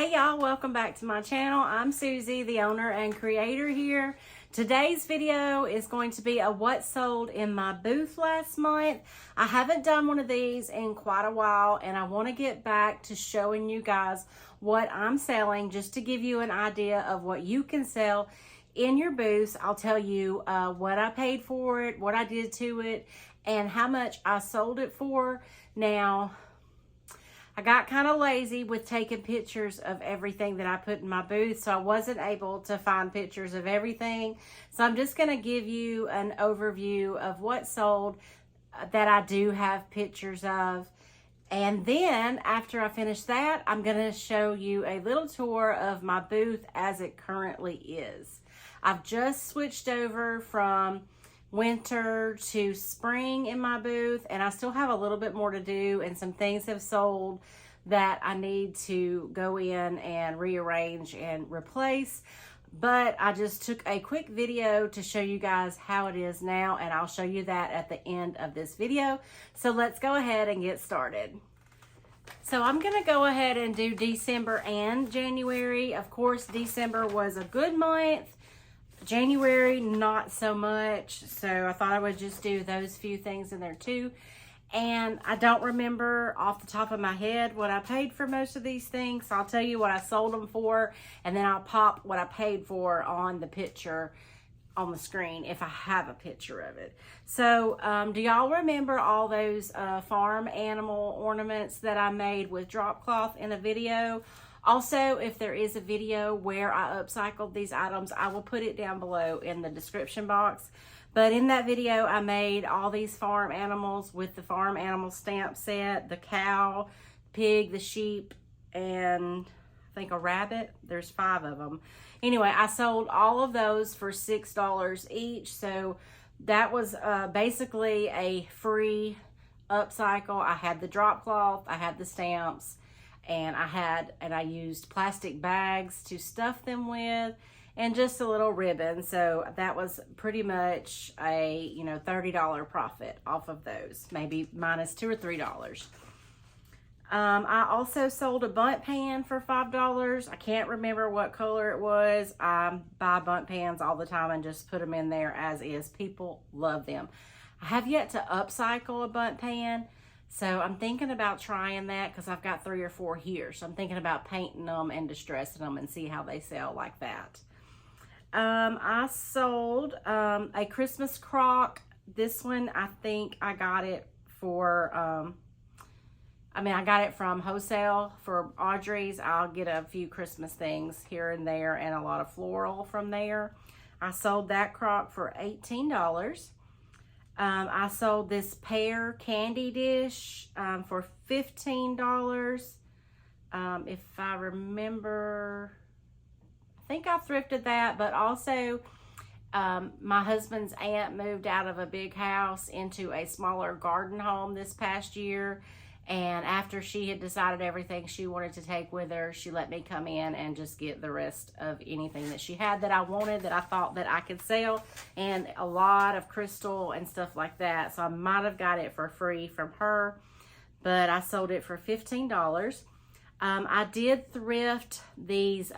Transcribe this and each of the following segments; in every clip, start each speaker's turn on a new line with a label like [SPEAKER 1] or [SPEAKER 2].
[SPEAKER 1] Hey y'all, welcome back to my channel. I'm Susie, the owner and creator here. Today's video is going to be a what sold in my booth last month. I haven't done one of these in quite a while, and I want to get back to showing you guys what I'm selling just to give you an idea of what you can sell in your booths. I'll tell you what I paid for it, what I did to it, and how much I sold it for. Now, I got kind of lazy with taking pictures of everything that I put in my booth, so I wasn't able to find pictures of everything. So I'm just going to give you an overview of what sold that I do have pictures of. And then after I finish that, I'm going to show you a little tour of my booth as it currently is. I've just switched over from winter to spring in my booth, and I still have a little bit more to do, and some things have sold that I need to go in and rearrange and replace. But I just took a quick video to show you guys how it is now, and I'll show you that at the end of this video. So let's go ahead and get started. So I'm gonna go ahead and do December and January. Of course, December was a good month. January, not so much, so I thought I would just do those few things in there too. And I don't remember off the top of my head what I paid for most of these things, so I'll tell you what I sold them for, and then I'll pop what I paid for on the picture on the screen if I have a picture of it. So do y'all remember all those farm animal ornaments that I made with drop cloth in a video? Also, if there is a video where I upcycled these items, I will put it down below in the description box. But in that video, I made all these farm animals with the farm animal stamp set, the cow, pig, the sheep, and I think a rabbit. There's 5 of them. Anyway, I sold all of those for $6 each. So that was basically a free upcycle. I had the drop cloth, I had the stamps, and I used plastic bags to stuff them with, and just a little ribbon. So that was pretty much a $30 profit off of those, maybe minus $2 or $3. I also sold a bunt pan for $5. I can't remember what color it was. I buy bunt pans all the time and just put them in there as is. People love them. I have yet to upcycle a bunt pan, so I'm thinking about trying that because I've got 3 or 4 here. So I'm thinking about painting them and distressing them and see how they sell like that. I sold a Christmas crock. This one, I think I got it for, I got it from wholesale for Audrey's. I'll get a few Christmas things here and there and a lot of floral from there. I sold that crock for $18. I sold this pear candy dish for $15. If I remember, I think I thrifted that, but also my husband's aunt moved out of a big house into a smaller garden home this past year. And after she had decided everything she wanted to take with her, she let me come in and just get the rest of anything that she had that I wanted, that I thought that I could sell, and a lot of crystal and stuff like that. So I might have got it for free from her, but I sold it for $15. I did thrift these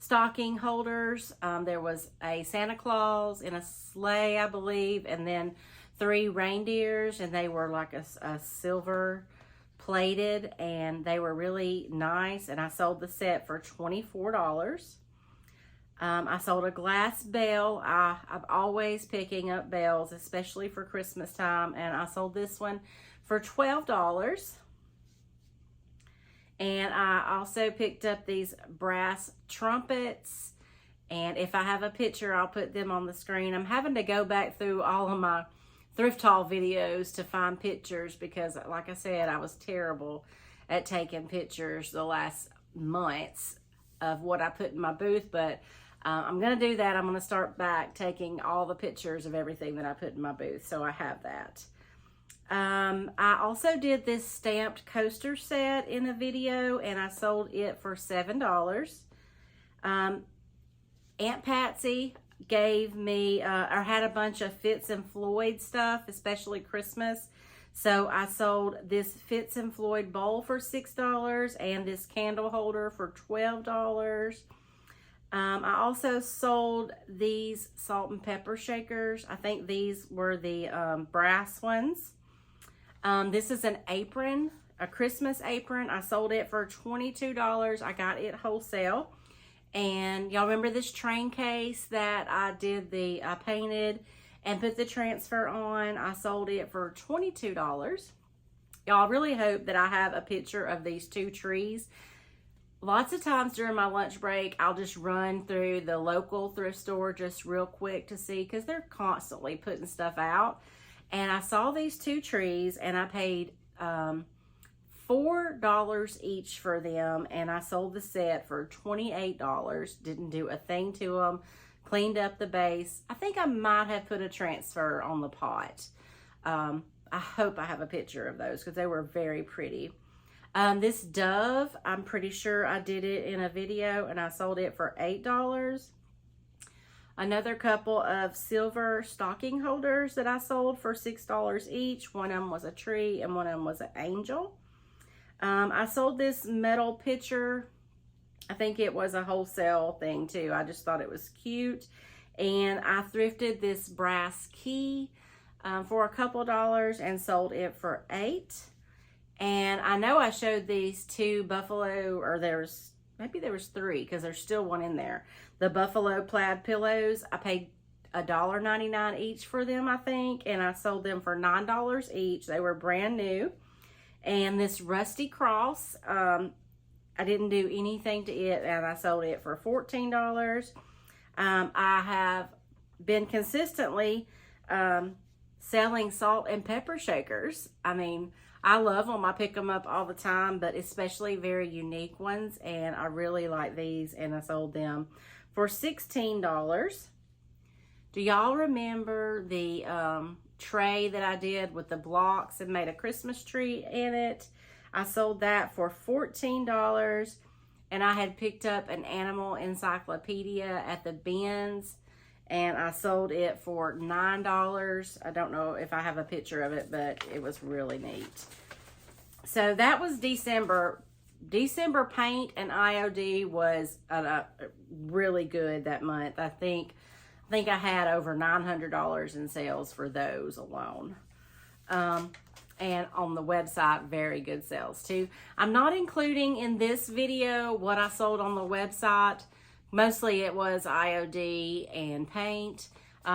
[SPEAKER 1] stocking holders. There was a Santa Claus in a sleigh, I believe, and then 3 reindeers, and they were like a silver plated, and they were really nice, and I sold the set for $24. I sold a glass bell. I'm always picking up bells, especially for Christmas time, and I sold this one for $12. And I also picked up these brass trumpets, and if I have a picture, I'll put them on the screen. I'm having to go back through all of my thrift haul videos to find pictures because, like I said, I was terrible at taking pictures the last months of what I put in my booth, but I'm going to do that. I'm going to start back taking all the pictures of everything that I put in my booth, so I have that. I also did this stamped coaster set in a video, and I sold it for $7. Aunt Patsy gave me, or had a bunch of Fitz and Floyd stuff, especially Christmas. So I sold this Fitz and Floyd bowl for $6 and this candle holder for $12. I also sold these salt and pepper shakers. I think these were the brass ones. This is an apron, a Christmas apron. I sold it for $22. I got it wholesale. And y'all remember this train case that I painted and put the transfer on? I sold it for $22. Y'all, really hope that I have a picture of these two trees. Lots of times during my lunch break, I'll just run through the local thrift store just real quick to see, because they're constantly putting stuff out. And I saw these two trees and I paid $4 each for them, and I sold the set for $28. Didn't do a thing to them. Cleaned up the base. I think I might have put a transfer on the pot. I hope I have a picture of those because they were very pretty. This dove, I'm pretty sure I did it in a video and I sold it for $8. Another couple of silver stocking holders that I sold for $6 each. One of them was a tree and one of them was an angel. I sold this metal pitcher. I think it was a wholesale thing too. I just thought it was cute. And I thrifted this brass key for a couple dollars and sold it for $8. And I know I showed these two buffalo, or maybe there was three because there's still one in there. The buffalo plaid pillows. I paid $1.99 each for them, I think. And I sold them for $9 each. They were brand new. And this rusty cross, I didn't do anything to it, and I sold it for $14. I have been consistently selling salt and pepper shakers. I mean, I love them. I pick them up all the time, but especially very unique ones, and I really like these, and I sold them for $16. Do y'all remember the tray that I did with the blocks and made a Christmas tree in it? I sold that for $14, and I had picked up an animal encyclopedia at the bins, and I sold it for $9. I don't know if I have a picture of it, but it was really neat. So that was December. December paint and IOD was really good that month. I think I had over $900 in sales for those alone. And on the website, very good sales too. I'm not including in this video what I sold on the website. Mostly it was IOD and paint.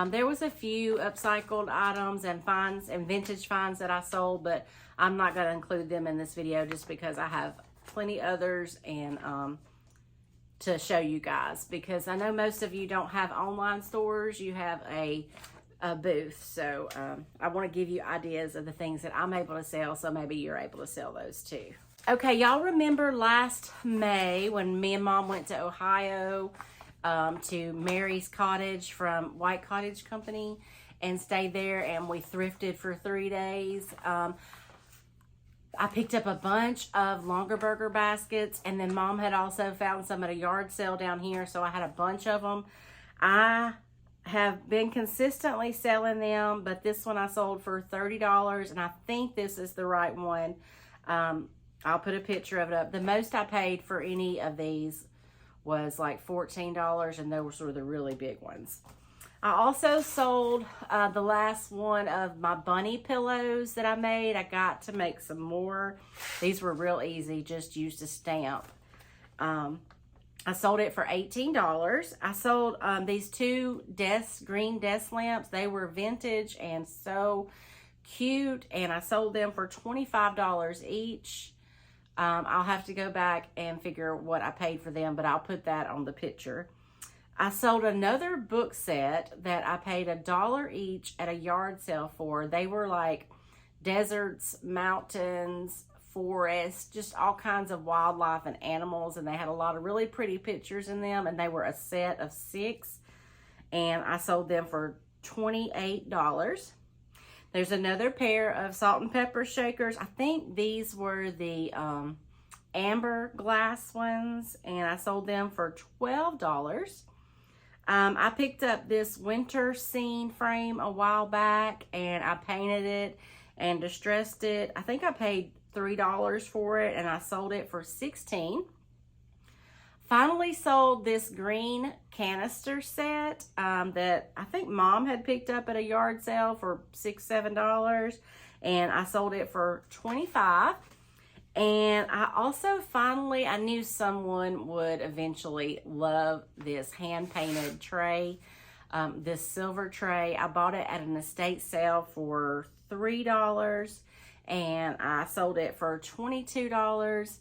[SPEAKER 1] There was a few upcycled items and finds and vintage finds that I sold, but I'm not going to include them in this video just because I have plenty others and to show you guys, because I know most of you don't have online stores. You have a booth, so I want to give you ideas of the things that I'm able to sell, so maybe you're able to sell those too. Okay, y'all remember last May when me and Mom went to Ohio to Mary's Cottage from White Cottage Company and stayed there, and we thrifted for 3 days. I picked up a bunch of Longaberger baskets, and then Mom had also found some at a yard sale down here, so I had a bunch of them. I have been consistently selling them, but this one I sold for $30, and I think this is the right one. I'll put a picture of it up. The most I paid for any of these was like $14, and those were the really big ones. I also sold the last one of my bunny pillows that I made. I got to make some more. These were real easy, just used a stamp. I sold it for $18. I sold these two green desk lamps. They were vintage and so cute, and I sold them for $25 each. I'll have to go back and figure what I paid for them, but I'll put that on the picture. I sold another book set that I paid $1 each at a yard sale for. They were like deserts, mountains, forests, just all kinds of wildlife and animals, and they had a lot of really pretty pictures in them, and they were a set of 6, and I sold them for $28. There's another pair of salt and pepper shakers. I think these were the amber glass ones, and I sold them for $12. I picked up this winter scene frame a while back, and I painted it, and distressed it. I think I paid $3 for it, and I sold it for $16. Finally sold this green canister set that I think Mom had picked up at a yard sale for $6, $7, and I sold it for $25. And I also finally, I knew someone would eventually love this hand-painted tray, this silver tray. I bought it at an estate sale for $3, and I sold it for $22.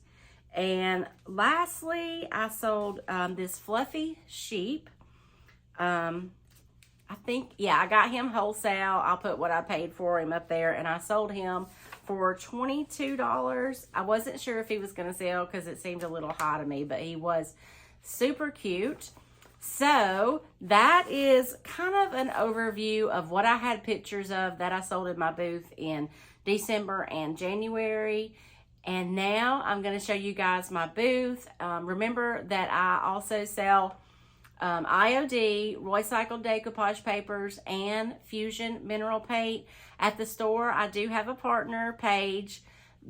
[SPEAKER 1] And lastly, I sold this fluffy sheep. I think, yeah, I got him wholesale. I'll put what I paid for him up there, and I sold him for $22. I wasn't sure if he was going to sell because it seemed a little high to me, but he was super cute. So that is kind of an overview of what I had pictures of that I sold in my booth in December and January. And now I'm going to show you guys my booth. Remember that I also sell IOD, recycled decoupage papers, and fusion mineral paint. At the store, I do have a partner page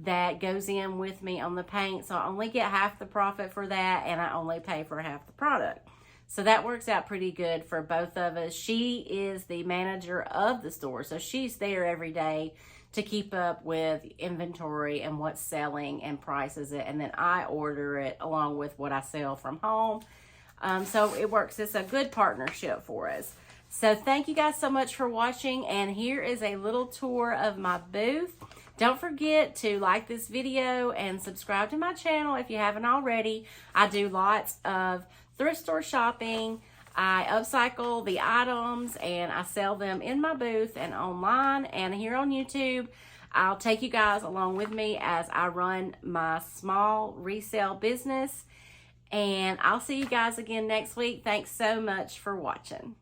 [SPEAKER 1] that goes in with me on the paint, so I only get half the profit for that, and I only pay for half the product. So that works out pretty good for both of us. She is the manager of the store, so she's there every day to keep up with inventory and what's selling and prices it, and then I order it along with what I sell from home. So it works. It's a good partnership for us. So thank you guys so much for watching, and here is a little tour of my booth. Don't forget to like this video and subscribe to my channel if you haven't already. I do lots of thrift store shopping. I upcycle the items and I sell them in my booth and online and here on YouTube. I'll take you guys along with me as I run my small resale business. And I'll see you guys again next week. Thanks so much for watching.